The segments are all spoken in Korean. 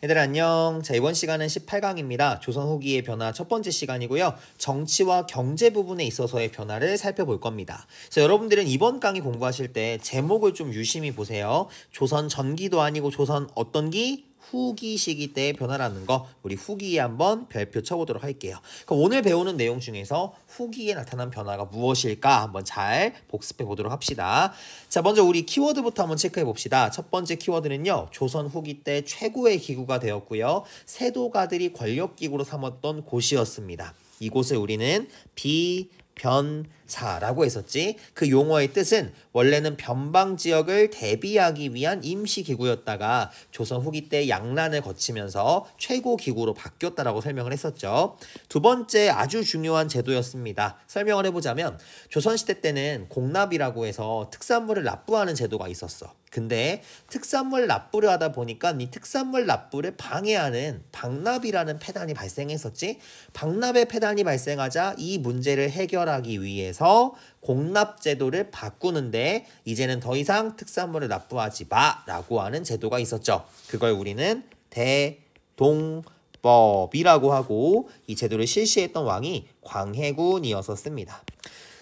얘들아 안녕. 자, 이번 시간은 18강입니다. 조선 후기의 변화 첫 번째 시간이고요. 정치와 경제 부분에 있어서의 변화를 살펴볼 겁니다. 자, 여러분들은 이번 강의 공부하실 때 제목을 좀 유심히 보세요. 조선 전기도 아니고 조선 어떤 기? 후기 시기 때의 변화라는 거 우리 후기에 한번 별표 쳐보도록 할게요. 그럼 오늘 배우는 내용 중에서 후기에 나타난 변화가 무엇일까 한번 잘 복습해 보도록 합시다. 자, 먼저 우리 키워드부터 한번 체크해 봅시다. 첫 번째 키워드는요. 조선 후기 때 최고의 기구가 되었고요. 세도가들이 권력기구로 삼았던 곳이었습니다. 이곳을 우리는 비변사라고 했었지. 그 용어의 뜻은 원래는 변방 지역을 대비하기 위한 임시기구였다가 조선 후기 때 양난을 거치면서 최고기구로 바뀌었다라고 설명을 했었죠. 두 번째 아주 중요한 제도였습니다. 설명을 해보자면 조선시대 때는 공납이라고 해서 특산물을 납부하는 제도가 있었어. 근데 특산물 납부를 하다 보니까 이 특산물 납부를 방해하는 방납이라는 폐단이 발생했었지. 방납의 폐단이 발생하자 이 문제를 해결하기 위해서 공납제도를 바꾸는데 이제는 더 이상 특산물을 납부하지 마라고 하는 제도가 있었죠. 그걸 우리는 대동법이라고 하고 이 제도를 실시했던 왕이 광해군이었습니다.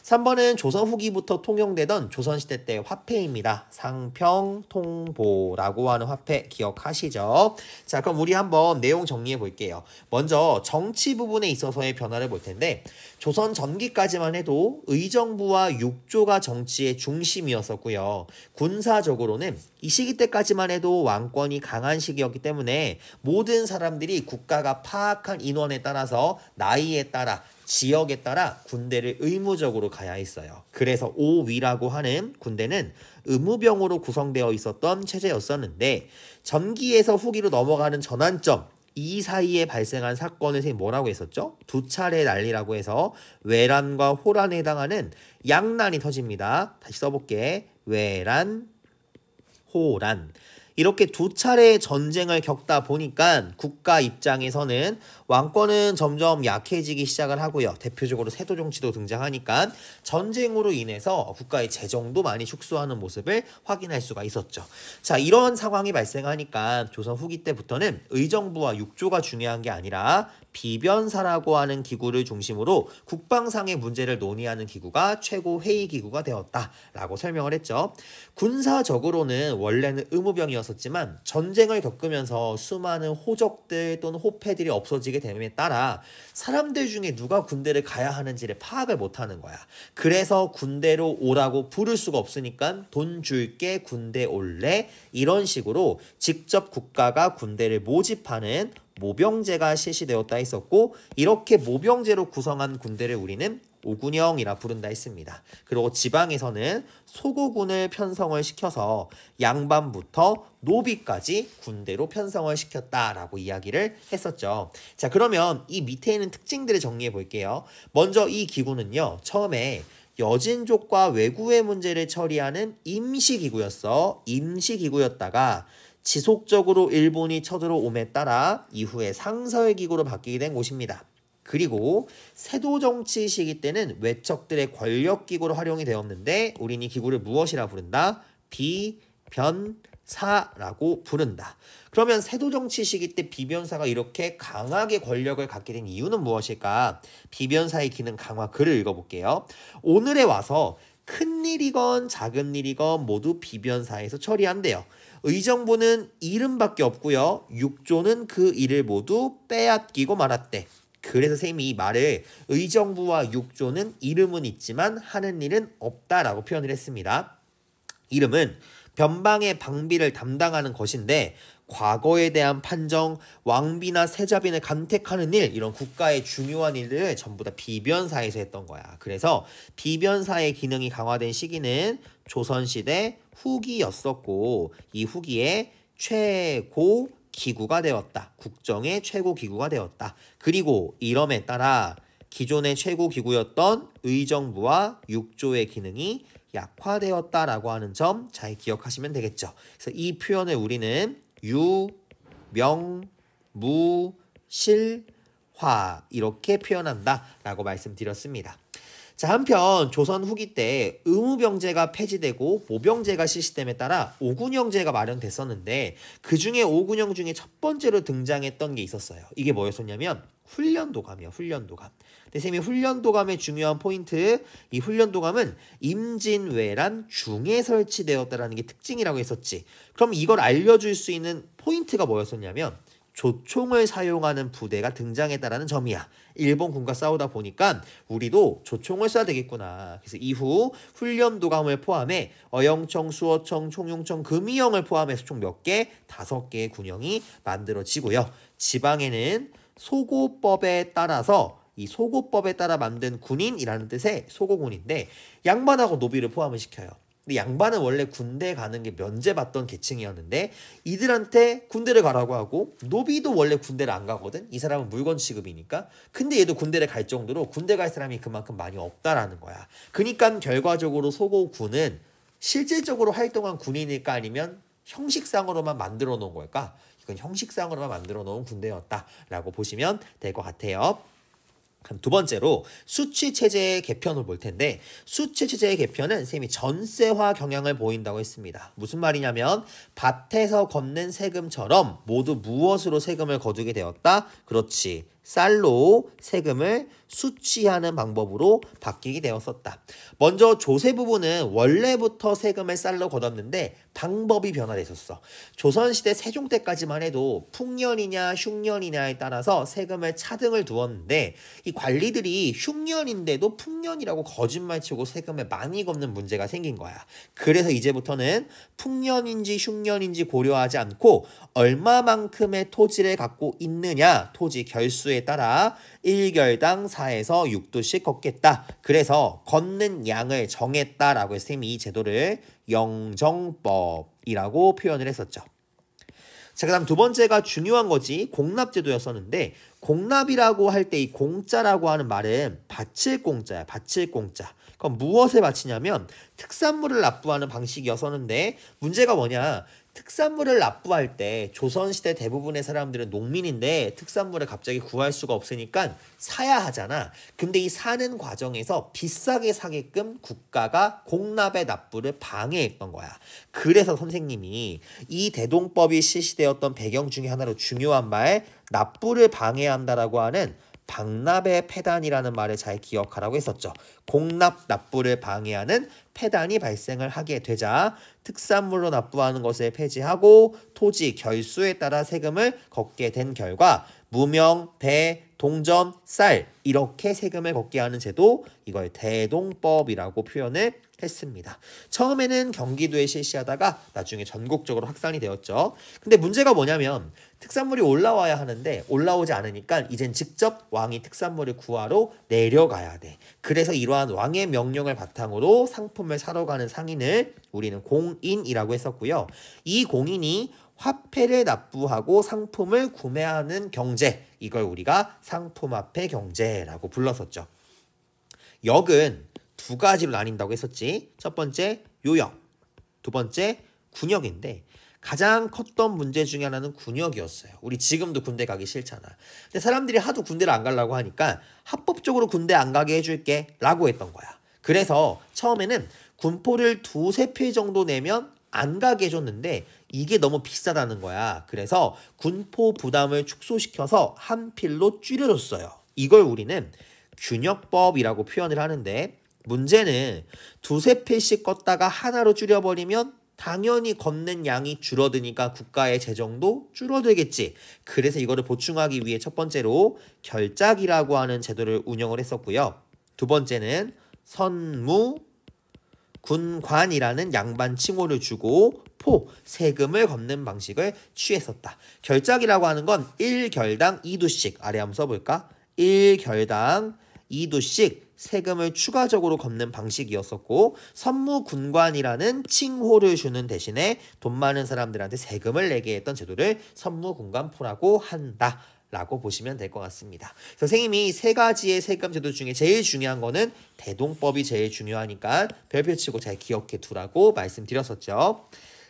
3번은 조선 후기부터 통용되던 조선시대 때 화폐입니다. 상평통보라고 하는 화폐 기억하시죠? 자, 그럼 우리 한번 내용 정리해 볼게요. 먼저 정치 부분에 있어서의 변화를 볼 텐데 조선 전기까지만 해도 의정부와 육조가 정치의 중심이었었고요. 군사적으로는 이 시기 때까지만 해도 왕권이 강한 시기였기 때문에 모든 사람들이 국가가 파악한 인원에 따라서 나이에 따라 지역에 따라 군대를 의무적으로 가야 했어요. 그래서 오위라고 하는 군대는 의무병으로 구성되어 있었던 체제였었는데 전기에서 후기로 넘어가는 전환점 이 사이에 발생한 사건을 뭐라고 했었죠? 두 차례 난리라고 해서 외란과 호란에 해당하는 양난이 터집니다. 다시 써볼게. 외란, 호란. 이렇게 두 차례의 전쟁을 겪다 보니까 국가 입장에서는 왕권은 점점 약해지기 시작을 하고요. 대표적으로 세도 정치도 등장하니까 전쟁으로 인해서 국가의 재정도 많이 축소하는 모습을 확인할 수가 있었죠. 자, 이런 상황이 발생하니까 조선 후기 때부터는 의정부와 육조가 중요한 게 아니라 비변사라고 하는 기구를 중심으로 국방상의 문제를 논의하는 기구가 최고회의 기구가 되었다라고 설명을 했죠. 군사적으로는 원래는 의무병이었었지만 전쟁을 겪으면서 수많은 호적들 또는 호패들이 없어지게 됨에 따라 사람들 중에 누가 군대를 가야 하는지를 파악을 못하는 거야. 그래서 군대로 오라고 부를 수가 없으니까 돈 줄게 군대 올래 이런 식으로 직접 국가가 군대를 모집하는 모병제가 실시되었다 했었고 이렇게 모병제로 구성한 군대를 우리는 오군영이라 부른다 했습니다. 그리고 지방에서는 소고군을 편성을 시켜서 양반부터 노비까지 군대로 편성을 시켰다라고 이야기를 했었죠. 자, 그러면 이 밑에 있는 특징들을 정리해 볼게요. 먼저 이 기구는요. 처음에 여진족과 왜구의 문제를 처리하는 임시기구였어. 임시기구였다가 지속적으로 일본이 쳐들어옴에 따라 이후에 상설기구로 바뀌게 된 곳입니다. 그리고 세도정치 시기 때는 외척들의 권력기구로 활용이 되었는데 우린 이 기구를 무엇이라 부른다? 비변사라고 부른다. 그러면 세도정치 시기 때 비변사가 이렇게 강하게 권력을 갖게 된 이유는 무엇일까? 비변사의 기능 강화 글을 읽어볼게요. 오늘에 와서 큰 일이건 작은 일이건 모두 비변사에서 처리한대요. 의정부는 이름밖에 없고요. 육조는 그 일을 모두 빼앗기고 말았대. 그래서 쌤이 이 말을 의정부와 육조는 이름은 있지만 하는 일은 없다라고 표현을 했습니다. 이름은 변방의 방비를 담당하는 것인데 과거에 대한 판정, 왕비나 세자빈을 간택하는 일, 이런 국가의 중요한 일들을 전부 다 비변사에서 했던 거야. 그래서 비변사의 기능이 강화된 시기는 조선시대 후기였었고 이 후기에 최고 기구가 되었다. 국정의 최고 기구가 되었다. 그리고 이름에 따라 기존의 최고 기구였던 의정부와 육조의 기능이 약화되었다라고 하는 점 잘 기억하시면 되겠죠. 그래서 이 표현을 우리는 유, 명, 무, 실, 화 이렇게 표현한다 라고 말씀드렸습니다. 자, 한편 조선 후기 때 의무병제가 폐지되고 모병제가 실시됨에 따라 오군형제가 마련됐었는데 그중에 오군형 중에 첫 번째로 등장했던 게 있었어요. 이게 뭐였었냐면 훈련도감이에요. 훈련도감. 근데 쌤이 훈련도감의 중요한 포인트, 이 훈련도감은 임진왜란 중에 설치되었다라는 게 특징이라고 했었지. 그럼 이걸 알려줄 수 있는 포인트가 뭐였었냐면 조총을 사용하는 부대가 등장했다라는 점이야. 일본군과 싸우다 보니까 우리도 조총을 써야 되겠구나. 그래서 이후 훈련도감을 포함해 어영청, 수어청, 총용청, 금이영을 포함해서 총 몇 개? 5개의 군영이 만들어지고요. 지방에는 소고법에 따라서 이 소고법에 따라 만든 군인이라는 뜻의 소고군인데 양반하고 노비를 포함을 시켜요. 근데 양반은 원래 군대 가는 게 면제받던 계층이었는데 이들한테 군대를 가라고 하고 노비도 원래 군대를 안 가거든. 이 사람은 물건 취급이니까. 근데 얘도 군대를 갈 정도로 군대 갈 사람이 그만큼 많이 없다라는 거야. 그러니까 결과적으로 소고군은 실질적으로 활동한 군인일까 아니면 형식상으로만 만들어 놓은 걸까? 이건 형식상으로만 만들어 놓은 군대였다라고 보시면 될 것 같아요. 그럼 두 번째로 수취체제의 개편을 볼 텐데 수취체제의 개편은 쌤이 전세화 경향을 보인다고 했습니다. 무슨 말이냐면 밭에서 걷는 세금처럼 모두 무엇으로 세금을 거두게 되었다? 그렇지. 쌀로 세금을 수취하는 방법으로 바뀌게 되었었다. 먼저 조세 부분은 원래부터 세금을 쌀로 걷었는데 방법이 변화됐었어. 조선시대 세종 때까지만 해도 풍년이냐 흉년이냐에 따라서 세금을 차등을 두었는데 이 관리들이 흉년인데도 풍년이라고 거짓말치고 세금을 많이 걷는 문제가 생긴 거야. 그래서 이제부터는 풍년인지 흉년인지 고려하지 않고 얼마만큼의 토지를 갖고 있느냐 토지 결수에 따라 1결당 4에서 6도씩 걷겠다. 그래서 걷는 양을 정했다라고 해서 쌤이 이 제도를 영정법이라고 표현을 했었죠. 자, 그 다음 두 번째가 중요한 거지 공납제도였었는데 공납이라고 할 때 이 공짜라고 하는 말은 바칠 공짜야. 바칠 공짜. 그럼 무엇에 바치냐면 특산물을 납부하는 방식이었었는데 문제가 뭐냐. 특산물을 납부할 때 조선시대 대부분의 사람들은 농민인데 특산물을 갑자기 구할 수가 없으니까 사야 하잖아. 근데 이 사는 과정에서 비싸게 사게끔 국가가 공납의 납부를 방해했던 거야. 그래서 선생님이 이 대동법이 실시되었던 배경 중에 하나로 중요한 말 납부를 방해한다라고 하는 방납의 폐단이라는 말을 잘 기억하라고 했었죠. 공납 납부를 방해하는 폐단이 발생을 하게 되자 특산물로 납부하는 것을 폐지하고 토지 결수에 따라 세금을 걷게 된 결과 무명, 배, 동전, 쌀 이렇게 세금을 걷게 하는 제도 이걸 대동법이라고 표현을 했습니다. 처음에는 경기도에 실시하다가 나중에 전국적으로 확산이 되었죠. 근데 문제가 뭐냐면 특산물이 올라와야 하는데 올라오지 않으니까 이젠 직접 왕이 특산물을 구하러 내려가야 돼. 그래서 이러한 왕의 명령을 바탕으로 상품을 사러 가는 상인을 우리는 공인이라고 했었고요. 이 공인이 화폐를 납부하고 상품을 구매하는 경제 이걸 우리가 상품화폐 경제라고 불렀었죠. 역은 두 가지로 나뉜다고 했었지. 첫 번째 요역, 두 번째 군역인데 가장 컸던 문제 중에 하나는 군역이었어요. 우리 지금도 군대 가기 싫잖아. 근데 사람들이 하도 군대를 안 가려고 하니까 합법적으로 군대 안 가게 해줄게 라고 했던 거야. 그래서 처음에는 군포를 2-3필 정도 내면 안 가게 해줬는데 이게 너무 비싸다는 거야. 그래서 군포 부담을 축소시켜서 한 필로 줄여줬어요. 이걸 우리는 균역법이라고 표현을 하는데 문제는 2-3필씩 껐다가 하나로 줄여버리면 당연히 걷는 양이 줄어드니까 국가의 재정도 줄어들겠지. 그래서 이거를 보충하기 위해 첫 번째로 결작이라고 하는 제도를 운영을 했었고요. 두 번째는 선무, 군관이라는 양반 칭호를 주고 세금을 걷는 방식을 취했었다. 결작이라고 하는 건 1결당 2두씩 아래 한번 써볼까? 1결당 2두씩 세금을 추가적으로 걷는 방식이었었고 선무군관이라는 칭호를 주는 대신에 돈 많은 사람들한테 세금을 내게 했던 제도를 선무군관포라고 한다. 라고 보시면 될 것 같습니다. 선생님이 세 가지의 세금 제도 중에 제일 중요한 거는 대동법이 제일 중요하니까 별표 치고 잘 기억해 두라고 말씀드렸었죠.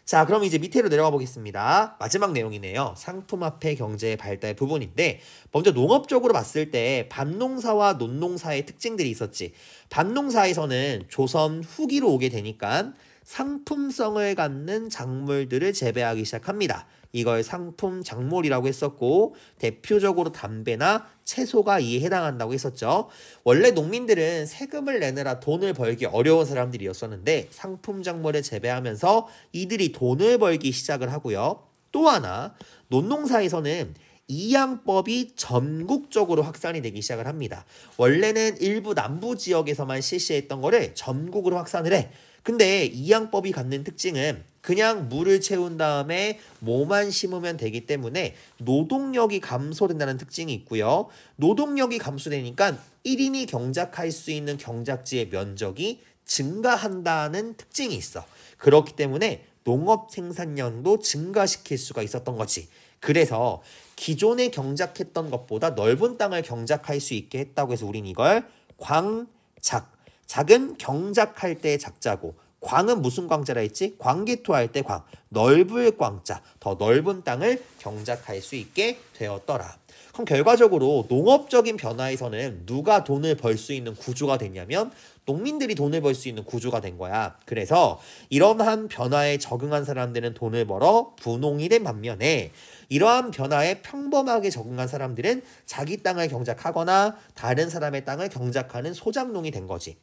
자, 그럼 이제 밑으로 내려가 보겠습니다. 마지막 내용이네요. 상품화폐 경제의 발달 부분인데 먼저 농업적으로 봤을 때 밭농사와 논농사의 특징들이 있었지. 밭농사에서는 조선 후기로 오게 되니까 상품성을 갖는 작물들을 재배하기 시작합니다. 이걸 상품 작물이라고 했었고 대표적으로 담배나 채소가 이에 해당한다고 했었죠. 원래 농민들은 세금을 내느라 돈을 벌기 어려운 사람들이었었는데 상품 작물을 재배하면서 이들이 돈을 벌기 시작을 하고요. 또 하나 논농사에서는 이양법이 전국적으로 확산이 되기 시작을 합니다. 원래는 일부 남부 지역에서만 실시했던 거를 전국으로 확산을 해. 근데 이양법이 갖는 특징은 그냥 물을 채운 다음에 뭐만 심으면 되기 때문에 노동력이 감소된다는 특징이 있고요. 노동력이 감소되니까 1인이 경작할 수 있는 경작지의 면적이 증가한다는 특징이 있어. 그렇기 때문에 농업 생산량도 증가시킬 수가 있었던 거지. 그래서 기존에 경작했던 것보다 넓은 땅을 경작할 수 있게 했다고 해서 우린 이걸 광작, 작은 경작할 때 작자고 광은 무슨 광자라 했지? 광기토할 때 광, 넓을 광자, 더 넓은 땅을 경작할 수 있게 되었더라. 그럼 결과적으로 농업적인 변화에서는 누가 돈을 벌 수 있는 구조가 됐냐면 농민들이 돈을 벌 수 있는 구조가 된 거야. 그래서 이러한 변화에 적응한 사람들은 돈을 벌어 분홍이 된 반면에 이러한 변화에 평범하게 적응한 사람들은 자기 땅을 경작하거나 다른 사람의 땅을 경작하는 소작농이 된 거지.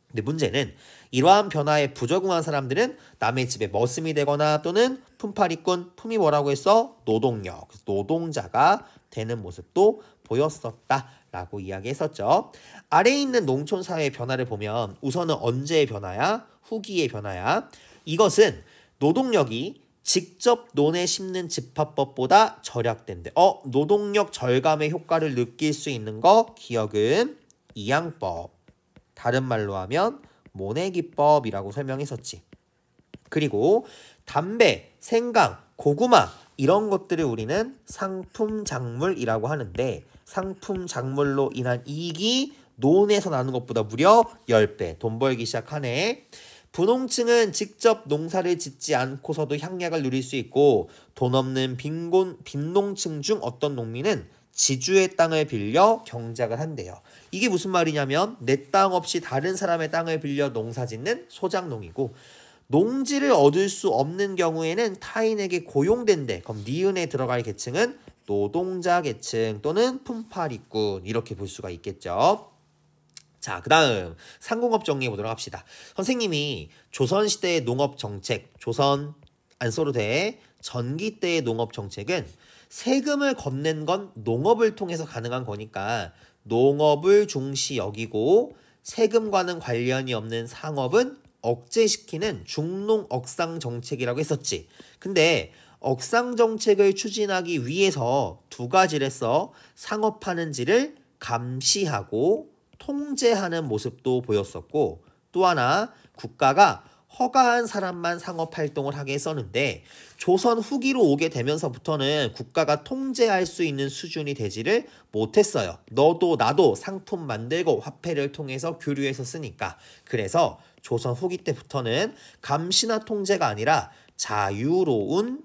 근데 문제는 이러한 변화에 부적응한 사람들은 남의 집에 머슴이 되거나 또는 품팔이꾼, 품이 뭐라고 했어? 노동력, 노동자가 되는 모습도 보였었다라고 이야기했었죠. 아래에 있는 농촌사회의 변화를 보면 우선은 언제의 변화야? 후기의 변화야. 이것은 노동력이 직접 논에 심는 집합법보다 절약된대. 노동력 절감의 효과를 느낄 수 있는 거 기억은 이양법. 다른 말로 하면 모내기법이라고 설명했었지. 그리고 담배, 생강, 고구마 이런 것들을 우리는 상품작물이라고 하는데 상품작물로 인한 이익이 논에서 나는 것보다 무려 10배 돈 벌기 시작하네. 분홍층은 직접 농사를 짓지 않고서도 향약을 누릴 수 있고 돈 없는 빈농층 중 어떤 농민은 지주의 땅을 빌려 경작을 한대요. 이게 무슨 말이냐면 내 땅 없이 다른 사람의 땅을 빌려 농사 짓는 소작농이고 농지를 얻을 수 없는 경우에는 타인에게 고용된대. 그럼 니은에 들어갈 계층은 노동자 계층 또는 품팔이꾼 이렇게 볼 수가 있겠죠. 자, 그 다음 상공업 정리해 보도록 합시다. 선생님이 조선시대의 농업정책, 조선 안 써도 돼. 전기 때의 농업정책은 세금을 걷는 건 농업을 통해서 가능한 거니까 농업을 중시 여기고 세금과는 관련이 없는 상업은 억제시키는 중농 억상 정책이라고 했었지. 근데 억상 정책을 추진하기 위해서 두 가지를 했어. 상업하는지를 감시하고 통제하는 모습도 보였었고 또 하나 국가가 허가한 사람만 상업활동을 하게 했었는데 조선 후기로 오게 되면서부터는 국가가 통제할 수 있는 수준이 되지를 못했어요. 너도 나도 상품 만들고 화폐를 통해서 교류해서 쓰니까. 그래서 조선 후기 때부터는 감시나 통제가 아니라 자유로운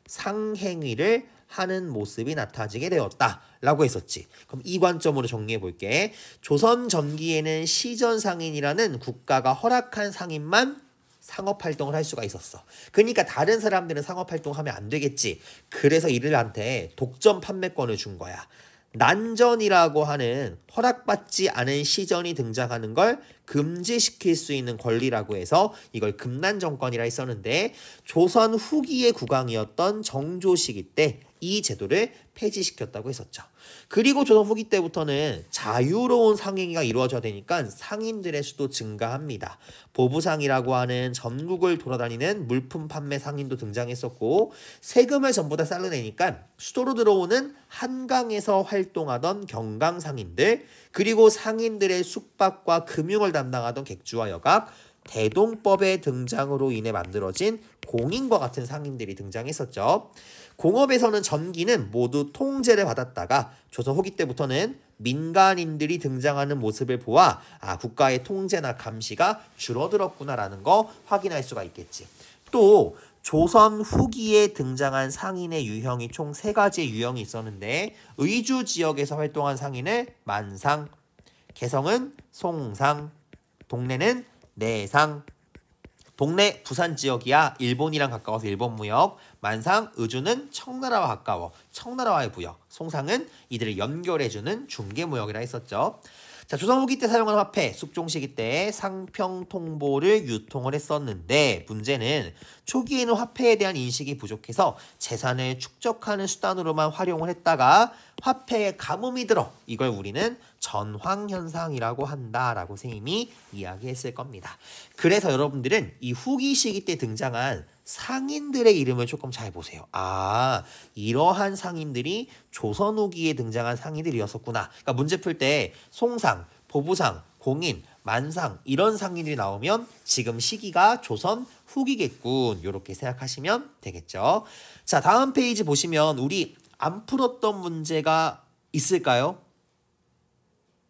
상행위를 하는 모습이 나타지게 되었다라고 했었지. 그럼 이 관점으로 정리해 볼게. 조선 전기에는 시전상인이라는 국가가 허락한 상인만 상업활동을 할 수가 있었어. 그러니까 다른 사람들은 상업활동하면 안 되겠지. 그래서 이들한테 독점 판매권을 준 거야. 난전이라고 하는 허락받지 않은 시전이 등장하는 걸 금지시킬 수 있는 권리라고 해서 이걸 금난정권이라 했었는데 조선 후기의 국왕이었던 정조 시기 때 이 제도를 폐지시켰다고 했었죠. 그리고 조선 후기 때부터는 자유로운 상행위가 이루어져야 되니까 상인들의 수도 증가합니다. 보부상이라고 하는 전국을 돌아다니는 물품 판매 상인도 등장했었고 세금을 전부 다 쌀려내니까 수도로 들어오는 한강에서 활동하던 경강 상인들 그리고 상인들의 숙박과 금융을 담당하던 객주와 여각 대동법의 등장으로 인해 만들어진 공인과 같은 상인들이 등장했었죠. 공업에서는 전기는 모두 통제를 받았다가 조선 후기 때부터는 민간인들이 등장하는 모습을 보아 국가의 통제나 감시가 줄어들었구나라는 거 확인할 수가 있겠지. 또 조선 후기에 등장한 상인의 유형이 총 3가지의 유형이 있었는데 의주 지역에서 활동한 상인을 만상, 개성은 송상, 동래는 내상. 동래 부산 지역이야 일본이랑 가까워서 일본 무역, 만상 의주는 청나라와 가까워 청나라와의 무역, 송상은 이들을 연결해주는 중개무역이라 했었죠. 자, 조선 후기 때 사용한 화폐, 숙종 시기 때 상평통보를 유통을 했었는데 문제는 초기에는 화폐에 대한 인식이 부족해서 재산을 축적하는 수단으로만 활용을 했다가 화폐에 가뭄이 들어 이걸 우리는 전황현상이라고 한다라고 선생님이 이야기했을 겁니다. 그래서 여러분들은 이 후기 시기 때 등장한 상인들의 이름을 조금 잘 보세요. 아, 이러한 상인들이 조선 후기에 등장한 상인들이었었구나. 그러니까 문제 풀 때 송상, 보부상, 공인, 만상 이런 상인들이 나오면 지금 시기가 조선 후기겠군. 이렇게 생각하시면 되겠죠. 자, 다음 페이지 보시면 우리 안 풀었던 문제가 있을까요?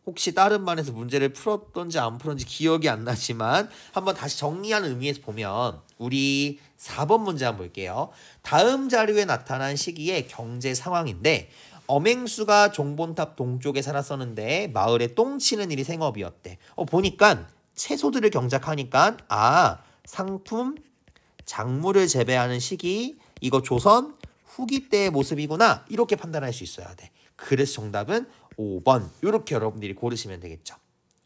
혹시 다른 반에서 문제를 풀었던지 안 풀었는지 기억이 안 나지만 한번 다시 정리하는 의미에서 보면 우리 4번 문제 한번 볼게요. 다음 자료에 나타난 시기의 경제 상황인데 엄행수가 종본탑 동쪽에 살았었는데 마을에 똥 치는 일이 생업이었대. 보니까 채소들을 경작하니까 상품, 작물을 재배하는 시기 이거 조선 후기 때의 모습이구나 이렇게 판단할 수 있어야 돼. 그래서 정답은 5번 이렇게 여러분들이 고르시면 되겠죠.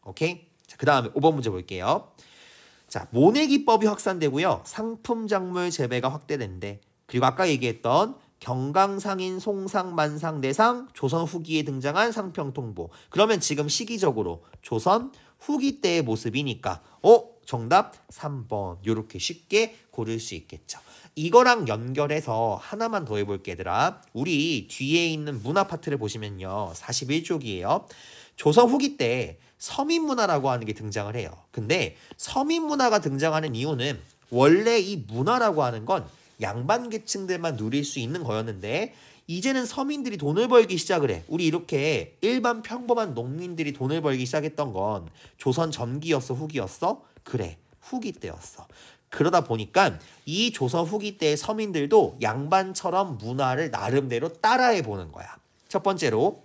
오케이? 자, 그 다음에 5번 문제 볼게요. 자, 모내기법이 확산되고요. 상품 작물 재배가 확대된대. 그리고 아까 얘기했던 경강상인 송상 만상 내상 조선 후기에 등장한 상평통보. 그러면 지금 시기적으로 조선 후기 때의 모습이니까 정답 3번 이렇게 쉽게 고를 수 있겠죠. 이거랑 연결해서 하나만 더 해볼게 얘들아. 우리 뒤에 있는 문화 파트를 보시면요. 41쪽이에요. 조선 후기 때 서민문화라고 하는 게 등장을 해요. 근데 서민문화가 등장하는 이유는 원래 이 문화라고 하는 건 양반계층들만 누릴 수 있는 거였는데 이제는 서민들이 돈을 벌기 시작을 해. 우리 이렇게 일반 평범한 농민들이 돈을 벌기 시작했던 건 조선 전기였어, 후기였어? 그래, 후기 때였어. 그러다 보니까 이 조선 후기 때의 서민들도 양반처럼 문화를 나름대로 따라해 보는 거야. 첫 번째로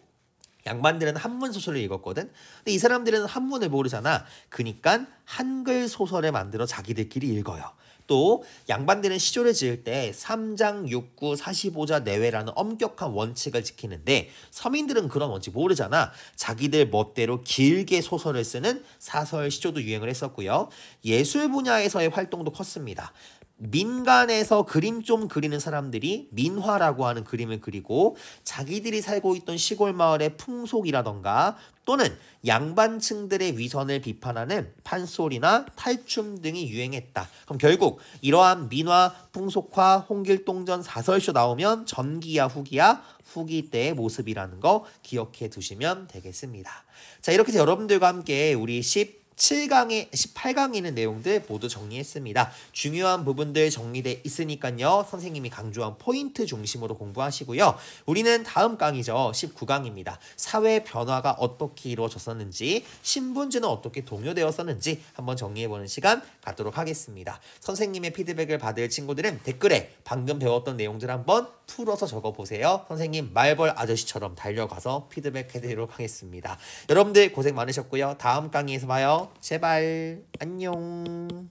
양반들은 한문 소설을 읽었거든. 근데 이 사람들은 한문을 모르잖아. 그러니까 한글 소설을 만들어 자기들끼리 읽어요. 또 양반들은 시조를 지을 때 3장 6구 45자 내외라는 엄격한 원칙을 지키는데 서민들은 그런 원칙 모르잖아. 자기들 멋대로 길게 소설을 쓰는 사설 시조도 유행을 했었고요. 예술 분야에서의 활동도 컸습니다. 민간에서 그림 좀 그리는 사람들이 민화라고 하는 그림을 그리고 자기들이 살고 있던 시골 마을의 풍속이라던가 또는 양반층들의 위선을 비판하는 판소리나 탈춤 등이 유행했다. 그럼 결국 이러한 민화, 풍속화, 홍길동전 사설쇼 나오면 전기야 후기야 후기 때의 모습이라는 거 기억해 두시면 되겠습니다. 자, 이렇게 해서 여러분들과 함께 우리 18강에 있는 내용들 모두 정리했습니다. 중요한 부분들 정리돼 있으니까요. 선생님이 강조한 포인트 중심으로 공부하시고요. 우리는 다음 강이죠. 19강입니다. 사회 변화가 어떻게 이루어졌었는지, 신분제는 어떻게 동요되었었는지 한번 정리해보는 시간 갖도록 하겠습니다. 선생님의 피드백을 받을 친구들은 댓글에 방금 배웠던 내용들 한번 풀어서 적어보세요. 선생님 말벌 아저씨처럼 달려가서 피드백 해드리도록 하겠습니다. 여러분들 고생 많으셨고요. 다음 강의에서 봐요. 제발 안녕.